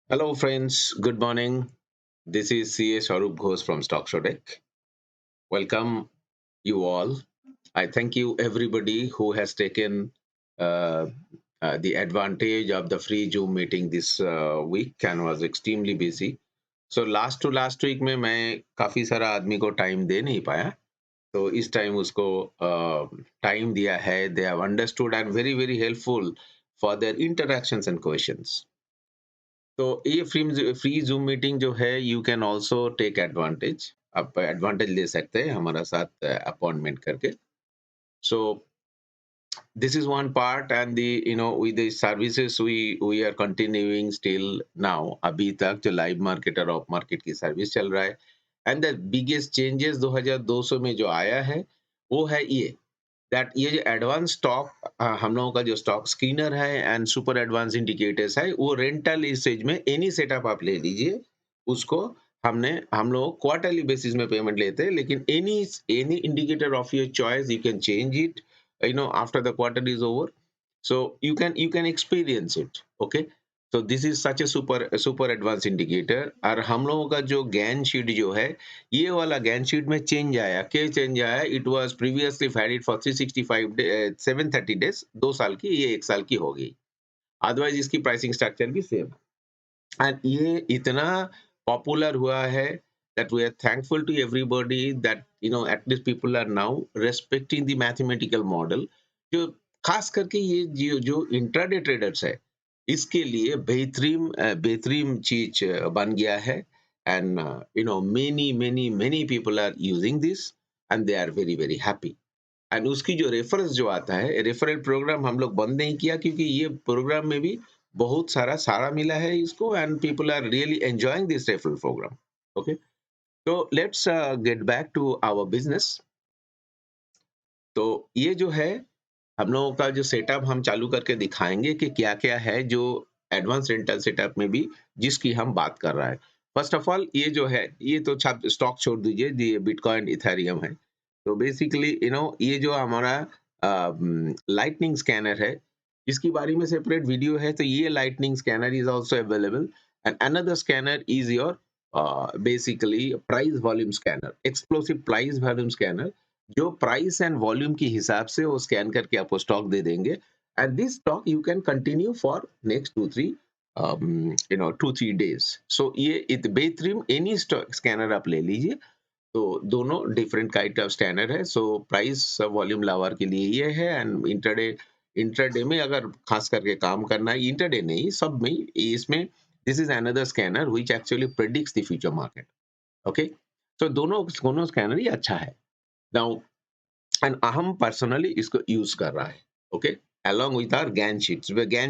Hello, friends. Good morning. This is CA Swarup Ghosh from Stock. Welcome you all. I thank you everybody who has taken uh, the advantage of the free Zoom meeting this week and was extremely busy. So last week में मैं काफी सारा आदमी को time दे नहीं पाया. तो इस टाइम उसको टाइम दिया है. They have understood and very helpful for their interactions and questions. तो ये फ्री जूम मीटिंग जो है you can also take advantage. आप एडवांटेज ले सकते हैं हमारा साथ अपॉइंटमेंट करके. सो this is one part, and the with the services we are continuing still now. अभी तक जो लाइव मार्केट और ऑफ मार्केट की सर्विस चल रहा है. एंड द बिगेस्ट चेंजेस 2200 में जो आया है वो है ये दैट ये जो एडवांस स्टॉक हम लोगों का जो स्टॉक स्क्रीनर है एंड सुपर एडवांस इंडिकेटर्स है वो रेंटल स्टेज में एनी सेटअप आप ले लीजिए. उसको हम लोग क्वार्टरली बेसिस में पेमेंट लेते हैं, लेकिन any any indicator of your choice you can change it after the quarter is over. So you can experience it. Okay. So this is such a super advanced indicator. और हम लोगों का जो gain sheet जो है ये वाला gain sheet में चेंज आया. क्या चेंज आया? It was previously valid for 365 730 days. 2 साल की, ये 1 साल की हो गई. अदरवाइज इसकी प्राइसिंग स्ट्रक्चर भी सेम. एंड ये इतना पॉपुलर हुआ है that we are thankful to everybody that at least people are now respecting the mathematical model. जो खास करके ये जो इंट्राडे ट्रेडर्स है इसके लिए बेहतरीन चीज बन गया है. And many people are using this and they are very happy. And उसकी जो रेफरेंस जो आता है, रेफरल प्रोग्राम हम लोग बंद नहीं किया क्योंकि ये प्रोग्राम में भी बहुत सारा सारा मिला है इसको. And people are really enjoying this referral program. Okay. तो let's get back to our business. तो ये जो है हम लोगों का जो सेटअप हम चालू करके दिखाएंगे कि क्या क्या है जो एडवांस रेंटल सेटअप में भी जिसकी हम बात कर रहा है. फर्स्ट ऑफ ऑल ये जो है ये तो स्टॉक छोड़ दीजिए, ये बिटकॉइन इथेरियम है. तो बेसिकली ये जो हमारा लाइटनिंग स्कैनर है इसकी बारे में सेपरेट वीडियो है. तो ये lightning scanner is also available. And another scanner is your basically price volume scanner, explosive price volume scanner, जो प्राइस एंड वॉल्यूम के हिसाब से वो स्कैन करके आपको स्टॉक दे देंगे. And this stock you can continue for next 2-3 सो ये बेहतरीन एनी स्टॉक स्कैनर आप ले लीजिए. तो दोनों डिफरेंट काइंड ऑफ स्कैनर है. सो प्राइस वॉल्यूम लावर के लिए ये है. एंड इंटरडे में अगर खास करके काम करना है, इंटरडे नहीं सब में इसमें this is another scanner which actually predicts the future market. Okay. तो दोनों स्कैनर ही अच्छा है. नाउ एंड हम पर्सनली इसको यूज कर रहा है. Okay. Along with our Gann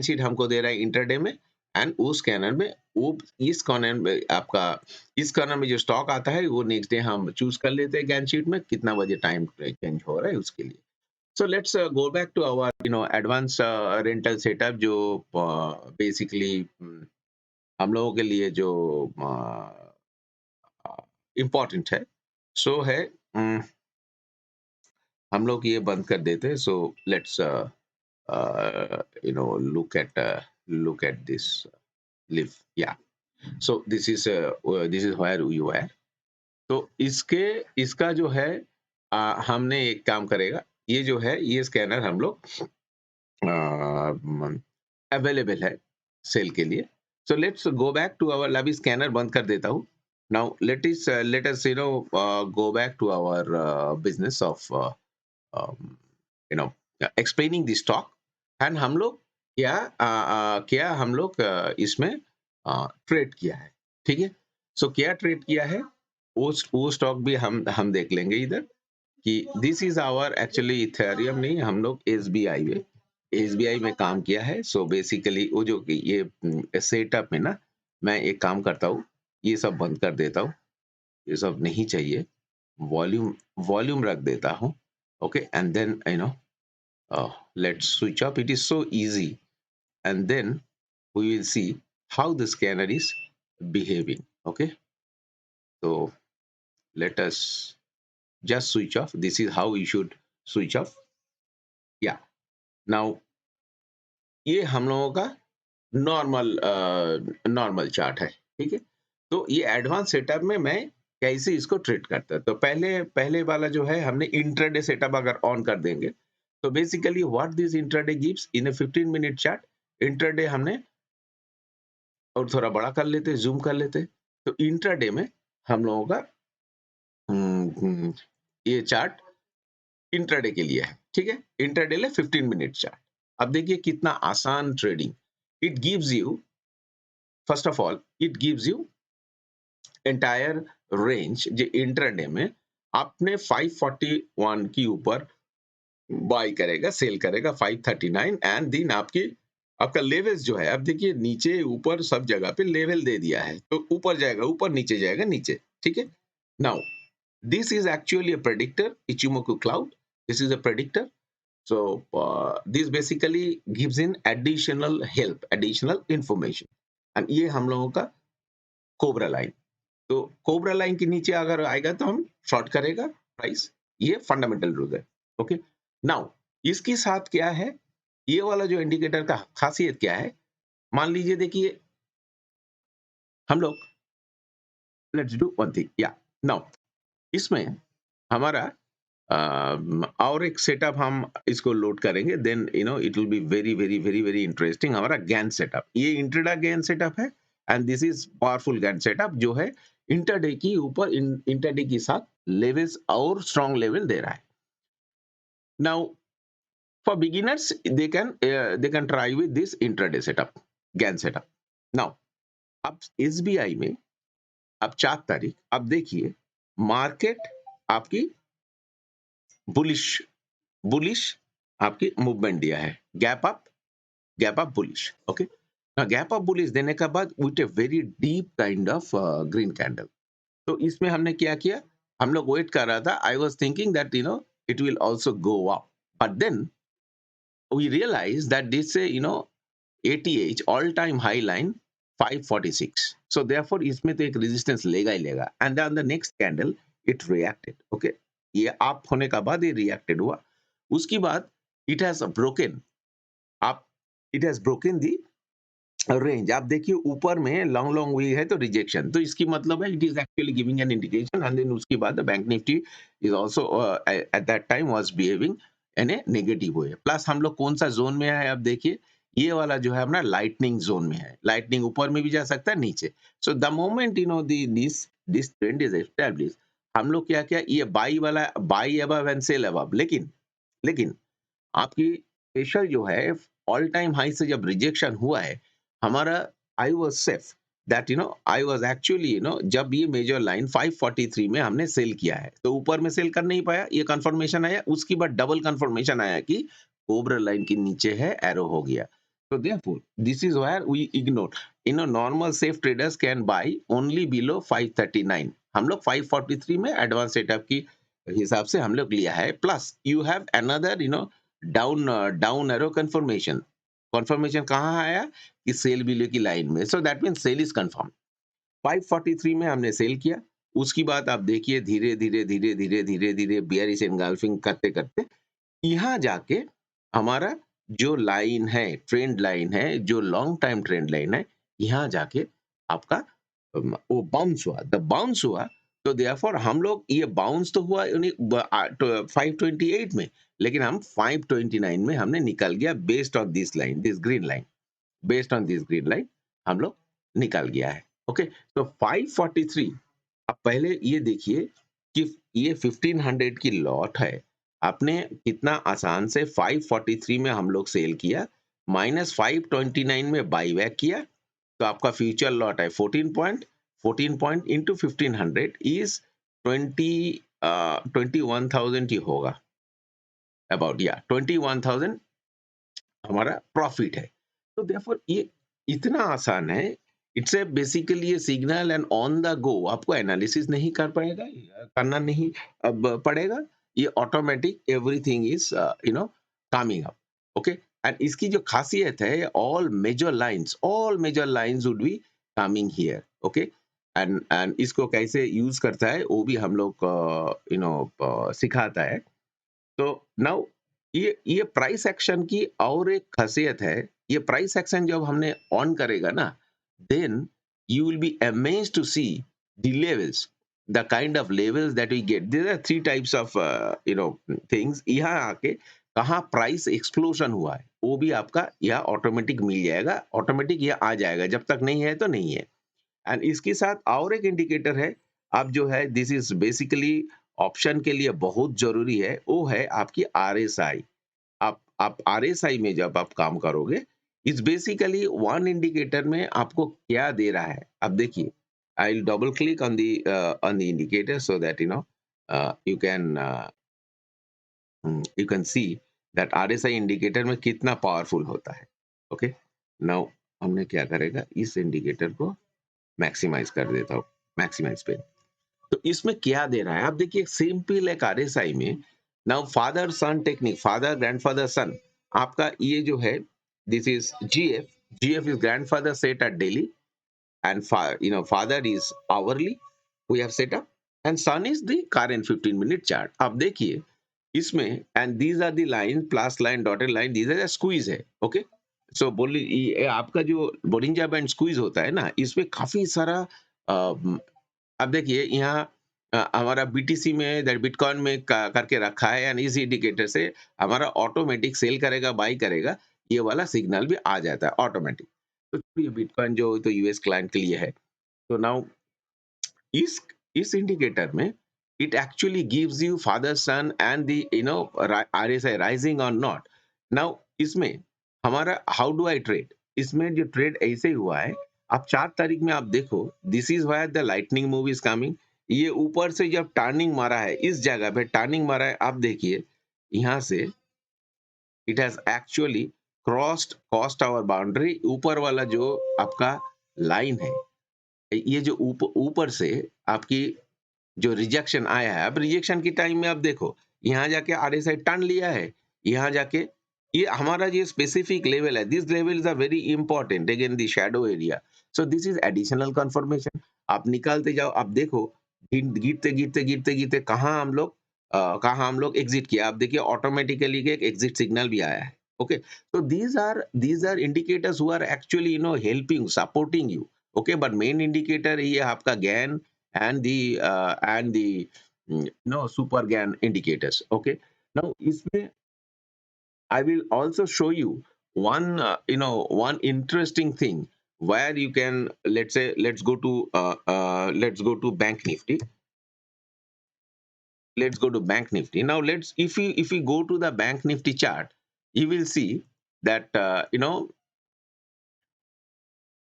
sheet हमको दे रहा है इंटरडे में. एंड उस स्कैनर में वो इस कॉर्नर में आपका इस कॉर्नर में जो स्टॉक आता है वो नेक्स्ट डे हम चूज कर लेते हैं गैन शीट में कितना बजे टाइम चेंज हो रहा है उसके लिए. So let's go back to our advance rental setup जो बेसिकली हम लोगों के लिए जो इम्पोर्टेंट है. सो है हम लोग ये बंद कर देते हैं. So let's look at this live. Yeah. So this is where you are. तो इसका जो है हमने एक काम करेगा. ये जो है ये स्कैनर हम लोग अवेलेबल है सेल के लिए. So let's go back to our. अभी स्कैनर बंद कर देता हूँ. Now let us go back to our business of you know explaining the stock. And हम लोग क्या हम लोग इसमें ट्रेड किया है. ठीक है. सो क्या ट्रेड किया है वो स्टॉक भी हम देख लेंगे इधर कि this is our actually Ethereum नहीं, हम लोग एसबीआई में काम किया है. सो बेसिकली वो जो कि ये सेटअप में ना मैं एक काम करता हूँ, ये सब बंद कर देता हूँ, ये सब नहीं चाहिए. वॉल्यूम वॉल्यूम रख देता हूँ. Okay. And then let's switch up. It is so easy. And then we will see how the scanner is behaving. Okay. So let us just switch off. This is how you should switch off. Yeah. Now ये हम लोगों का normal normal chart है, ठीक है? तो ये advance setup में मैं कैसे इसको ट्रीट करता है? तो पहले पहले वाला जो है हमने इंट्राडे सेटअप अगर ऑन कर देंगे, तो basically what this intraday gives in a 15 minute chart, intraday हमने और थोड़ा बड़ा कर लेते हैं, ज़ूम कर लेते हैं। तो इंट्राडे में हम लोगों का हुँ, हुँ, ये चार्ट इंट्राडे के लिए है, ठीक है? इंट्राडे ले 15 मिनट चार्ट। अब देखिए कितना आसान trading. It gives you first of all it gives you entire range जो इंट्राडे में आपने 541 के ऊपर बाय करेगा, सेल करेगा 539 एंड देन आपकी आपका लेवल्स जो है, अब देखिए नीचे ऊपर सब जगह पे लेवल दे दिया है, तो ऊपर जाएगा ऊपर, नीचे जाएगा नीचे, ठीक है? Now this is actually a predictor, Ichimoku cloud. This is a predictor. So this basically gives in additional help, additional information. And ये हम लोगों का कोबरा लाइन। तो कोबरा लाइन के नीचे अगर आएगा तो हम शॉर्ट करेगा प्राइस। ये फंडामेंटल रूल है। ओके। नाउ इसके साथ क्या है? ये वाला जो इंडिकेटर का खासियत क्या है? मान लीजिए देखिए हम लोग लेट्स डू वन थिंग या नाउ इसमें हमारा और एक सेटअप हम इसको लोड करेंगे, then you know it will be very very very very interesting. हमारा गैन सेटअप, ये इंट्राडा गैन सेटअप है and this is powerful Gann setup जो है इंटरडे की ऊपर इंटरडे के साथ लेवल्स और स्ट्रॉन्ग लेवल दे रहा है। Now for beginners they can try with this intraday setup, Gann setup. Now अब एसबीआई में अब 4 तारीख, अब देखिए मार्केट आपकी बुलिश बुलिश आपकी मूवमेंट दिया है, gap up bullish. Okay, gap up bullish देने के बाद with a very deep kind of green candle. तो इसमें हमने क्या किया? हम लोग वेट कर रहा था। I was thinking that you know it will also go up, but then we realize that this you know ATH all time high line 546, so therefore इसमें तो एक रेजिस्टेंस लेगा ही लेगा and then the next candle it reacted. Okay, ये up होने का बाद ये रिएक्टेड हुआ। उसके बाद इट हैज ब्रोकन आप it has broken the range. आप देखिए ऊपर में लॉन्ग लॉन्ग हुई है तो रिजेक्शन, तो इसकी मतलब है it is actually giving an indication and then उसके बाद the bank Nifty is also at that time was behaving in a negative way. Plus हम लोग कौन सा जोन में है? अब देखिए ये वाला जो है अपना लाइटनिंग जोन में है। लाइटनिंग ऊपर में भी जा सकता है, नीचे। So the moment you know this trend is established, हम लोग क्या किया? ये बाई वाला buy above and sell above, लेकिन लेकिन आपकी प्रेशर जो है ऑल टाइम हाई से जब रिजेक्शन हुआ है हमारा, I was safe that you no I was actually you know जब ये मेजर लाइन 543 में हमने सेल किया है तो ऊपर में सेल कर नहीं पाया, ये कंफर्मेशन आया। उसके बाद डबल कंफर्मेशन आया कि कोबरा लाइन के नीचे है, एरो हो गया। तो therefore this is where we ignore, you know normal safe traders can buy only below 539। हम लोग 543 में एडवांस सेटअप की हिसाब से हम लोग लिया है। Plus you have another you know down arrow confirmation. Confirmation कहाँ आया? कि सेल बिलो की लाइन में। So that means sell is confirm. 543 में हमने सेल किया। उसकी बाद आप देखिए धीरे धीरे धीरे धीरे धीरे धीरे बियरिश एनगल्फिंग करते करते यहाँ जाके हमारा जो लाइन है, ट्रेंड लाइन है, जो लॉन्ग टाइम ट्रेंड लाइन है, यहाँ जाके आपका वो बाउंस हुआ। द बाउंस हुआ तो देयरफॉर हम लोग ये बाउंस तो हुआ 528 में, लेकिन हम 529 में हमने निकल गया based on this line, this green line. Based on this green line हम लोग निकल गया है। ओके, तो 543 अब पहले ये देखिए कि ये 1500 की लॉट है। आपने कितना आसान से 543 में हम लोग सेल किया, माइनस 529 में बाई बैक किया, तो आपका फ्यूचर लॉट है 14 पॉइंट इंटू 1500 इज 21,000 ही होगा, अबाउट या 21,000 हमारा प्रॉफिट है। तो देयरफॉर ये इतना आसान है। It's a basically A signal and on the go, आपको एनालिसिस नहीं कर पाएगा, करना नहीं अब पड़ेगा। ये automatic everything is you know coming up. Okay, and इसकी जो खासियत है all major lines would be coming here. Okay, and इसको कैसे यूज करता है वो भी हम लोग यू नो सिखाता है। तो नाउ ये प्राइस एक्शन की और एक खासियत है ये प्राइस एक्शन जब हमने ऑन करेगा ना, then you will be amazed to see the levels, the kind of levels that we get. There are three types of things. यहाँ आके कहाँ प्राइस एक्सप्लोजन हुआ है वो भी आपका यहाँ ऑटोमेटिक मिल जाएगा, ऑटोमेटिक ये आ जाएगा, जब तक नहीं है तो नहीं है। एंड इसके साथ और एक इंडिकेटर है, आप जो है दिस इज बेसिकली ऑप्शन के लिए बहुत जरूरी है, वो है आपकी आरएसआई। आप आरएसआई में जब आप काम करोगे, इस बेसिकली वन इंडिकेटर में आपको क्या दे रहा है। अब देखिए, I will double click on the indicator so that you can you can see that RSI indicator में कितना पावरफुल होता है। ओके, नाउ हमने क्या करेगा, इस इंडिकेटर को मैक्सिमाइज कर देता हूँ, मैक्सिमाइज पे। तो इसमें क्या दे रहा है आप देखिए, सिंपल एक आरएसआई में now father son technique, father grandfather son, आपका ये जो है this is GF. GF is grandfather set at daily and father is hourly we have set up, and son is the current 15-minute chart। अब देखिए इसमें, and these are the line, plus line, dotted line, these are the squeeze है। Okay, सो बोली ये आपका जो Bollinger band squeeze होता है ना, इसमें काफी सारा अब देखिए यहाँ हमारा बीटीसी में बिटकॉइन में करके रखा है, यानी इस इंडिकेटर से हमारा ऑटोमेटिक सेल करेगा, बाई करेगा, ये वाला सिग्नल भी आ जाता है ऑटोमेटिक। तो ये बिटकॉइन जो तो यूएस क्लाइंट के लिए है। तो नाउ इस इंडिकेटर में it actually gives you father son and the RSI rising और नॉट। नाउ इसमें हमारा हाउ डू आई ट्रेड, इसमें जो ट्रेड ऐसे ही हुआ है, आप 4 तारीख में आप देखो, this is wire the lightning move is coming. ये ऊपर से जब टर्निंग मारा है, इस जगह पे टर्निंग मारा है, आप देखिए यहाँ से it has actually crossed cost our boundary. ऊपर वाला जो आपका लाइन है, ये जो ऊपर से आपकी जो रिजेक्शन आया है, अब रिजेक्शन के टाइम में आप देखो यहाँ जाके आरएसआई टर्न लिया है, यहाँ जाके ये हमारा जो स्पेसिफिक लेवल है, this level is a very important again the shadow area. So this is additional confirmation. आप निकालते जाओ, आप देखो गिरते गिरते गिरते गिरते कहाँ हम लोग एग्जिट किया, आप देखिए ऑटोमेटिकली एक एग्जिट सिग्नल भी आया है। Okay, so these are indicators who are actually helping, supporting you। Okay, but main indicator ये आपका gain and the super GAN indicators। Okay, now इसमें I will also show you one interesting thing where you can, let's say, let's go to Bank Nifty, let's go to Bank Nifty now, let's if we go to the Bank Nifty chart, you will see that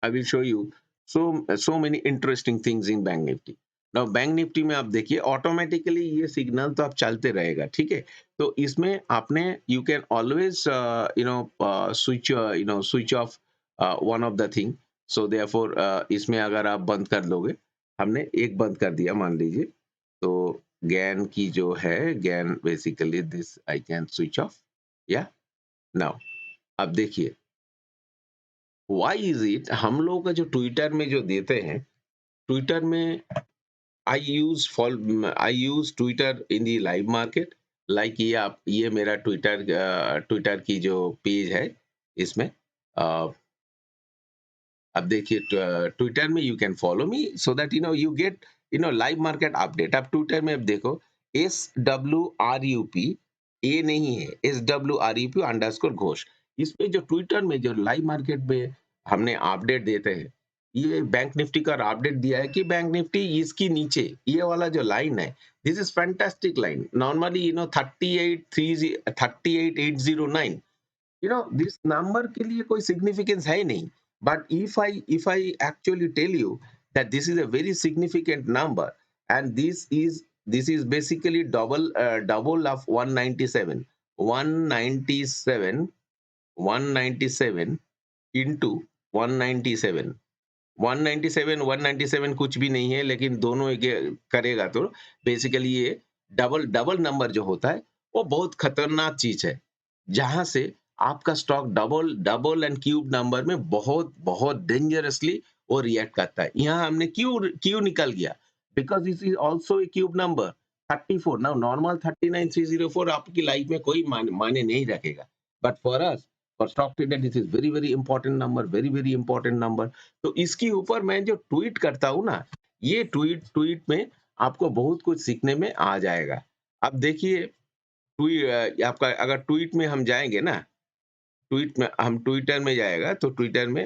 I will show you so many interesting things in Bank Nifty। Now Bank Nifty में आप देखिए automatically ये signal तो आप चलते रहेगा, ठीक है। तो इसमें आपने you can always switch off one of the thing. So therefore इसमें अगर आप बंद कर दोगे, हमने एक बंद कर दिया मान लीजिए, तो गैन की जो है, Gann basically this I can switch off या नाउ। अब देखिए व्हाई इज इट, हम लोग का जो ट्विटर में जो देते हैं, ट्विटर में आई use Twitter in the live market. Like ये मेरा ट्विटर की जो पेज है, इसमें अब देखिए ट्विटर में you can follow me so that you get live market update. आप ट्विटर में अब देखो SWRUP, ए नहीं है, SWRUP_घोष। इसमें जो ट्विटर में जो लाइव मार्केट में हमने अपडेट देते हैं, ये बैंक निफ्टी का अपडेट दिया है कि बैंक निफ्टी इसकी नीचे ये वाला जो लाइन है, this is fantastic line. Normally 38,809, this number के लिए कोई सिग्निफिकेंस है नहीं, but if I actually tell you that this is a very significant number, and this is basically double of 197 197 197 into 197 197 कुछ भी नहीं है, लेकिन दोनों करेगा तो बेसिकली ये डबल डबल नंबर जो होता है, वो बहुत खतरनाक चीज है, जहां से आपका stock double double and cube number में बहुत बहुत डेंजरसली वो रिएक्ट करता है। यहाँ हमने क्यू निकल गया, because this is also a cube number 34। Now normal 39304 आपकी लाइफ में कोई माने नहीं रखेगा, बट फॉर अस और stock trader this is very very important number, very very important number. तो इसके ऊपर मैं जो ट्वीट करता हूँ ना, ये ट्वीट ट्वीट में आपको बहुत कुछ सीखने में आ जाएगा। अब देखिए आपका अगर ट्वीट में हम जाएंगे ना, ट्वीट में हम ट्विटर में जाएगा तो ट्विटर में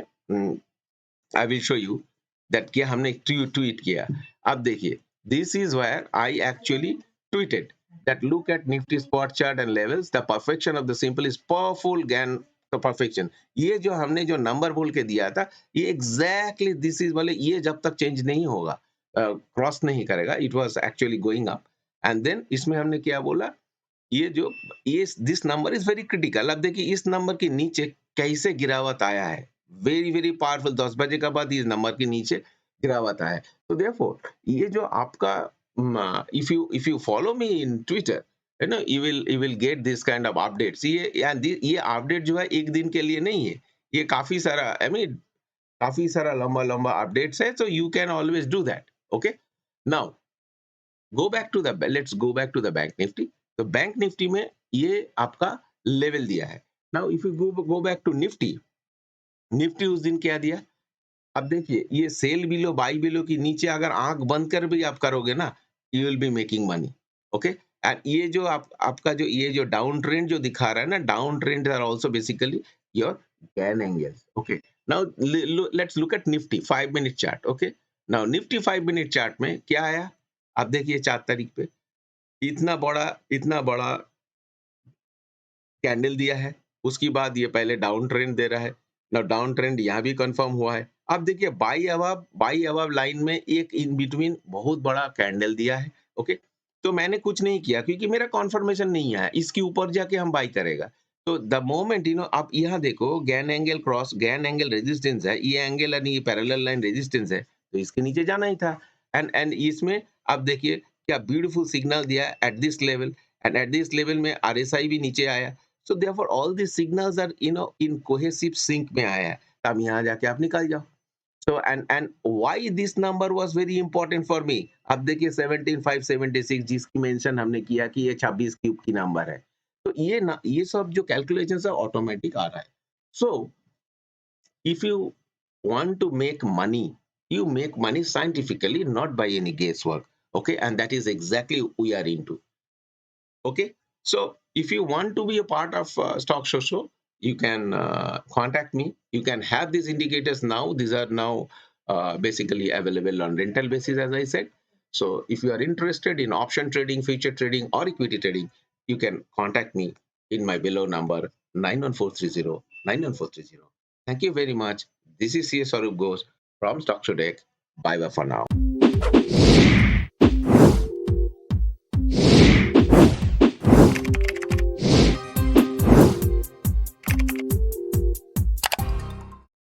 I will show you that कि हमने ट्वीट किया। अब देखिए this is where I actually tweeted that look at Nifty spot chart and levels, the perfection of the symbol is powerful GAN तो perfection। ये जो हमने जो नंबर बोल के दिया था, ये एग्जैक्टली दिस इज वाले, ये जब तक चेंज नहीं होगा, क्रॉस नहीं करेगा, it was actually going up. And then इसमें हमने क्या बोला, ये जो ये this number is very critical. अब देखिए इस नंबर के नीचे कैसे गिरावट आया है, वेरी वेरी पावरफुल। 10 बजे के बाद इस नंबर के नीचे गिरावट आया है। तो देयरफॉर ये जो आपका if you follow me in Twitter, you know you will get this kind of updates। ये अपडेट जो है एक दिन के लिए नहीं है, ये काफी सारा काफी सारा लंबा लंबा अपडेट्स है। so you can always do that। okay, now let's go back to the bank Nifty. तो बैंक निफ्टी में ये आपका लेवल दिया है। Now if you go back to Nifty, Nifty उस दिन क्या दिया, अब देखिए ये सेल बिलो बाई बिलो की नीचे अगर आंख बंद कर भी आप करोगे ना, you will be making money. Okay, and ये जो आपका जो ये जो डाउन ट्रेंड जो दिखा रहा है ना, down trend are also basically your Gann angles. Okay, now let's look at Nifty 5 minute chart. Okay, now Nifty 5 minute chart में क्या आया, आप देखिए 4 तारीख पे इतना बड़ा कैंडल दिया है, उसके बाद ये पहले डाउन ट्रेंड दे रहा है ना, डाउन ट्रेंड यहाँ भी कंफर्म हुआ है। अब देखिए बाई अबव लाइन में एक इन बिटवीन बहुत बड़ा कैंडल दिया है। ओके, तो मैंने कुछ नहीं किया क्योंकि मेरा कॉन्फर्मेशन नहीं आया, इसके ऊपर जाके हम बाई करेगा। तो द मोमेंट आप यहाँ देखो Gann angle cross, Gann angle resistance है, ये एंगल यानी ये पैरेलल लाइन रेजिस्टेंस है, तो इसके नीचे जाना ही था। एंड इसमें अब देखिए क्या ब्यूटीफुल सिग्नल दिया at this level, and at this level में आरएसआई भी नीचे आया। So therefore all these signals are in cohesive sync में आया है, तब यहाँ जाके आप निकल जाओ। So and why this number was very important for me, अब देखिए 17576 जिसकी मेंशन हमने किया कि ये 26 क्यूब की नंबर है, तो ये सब जो कैलकुलेशंस है ऑटोमेटिक आ रहा है। So if you want to make money, you make money scientifically, not by any guesswork। Okay, and that is exactly we are into। Okay, so if you want to be a part of Stock Show, you can contact me. You can have these indicators now. These are now basically available on rental basis, as I said. So if you are interested in option trading, future trading, or equity trading, you can contact me in my below number 91430 91430. Thank you very much. This is CS Sarup Ghosh from Stock Show Deck. Bye bye for now.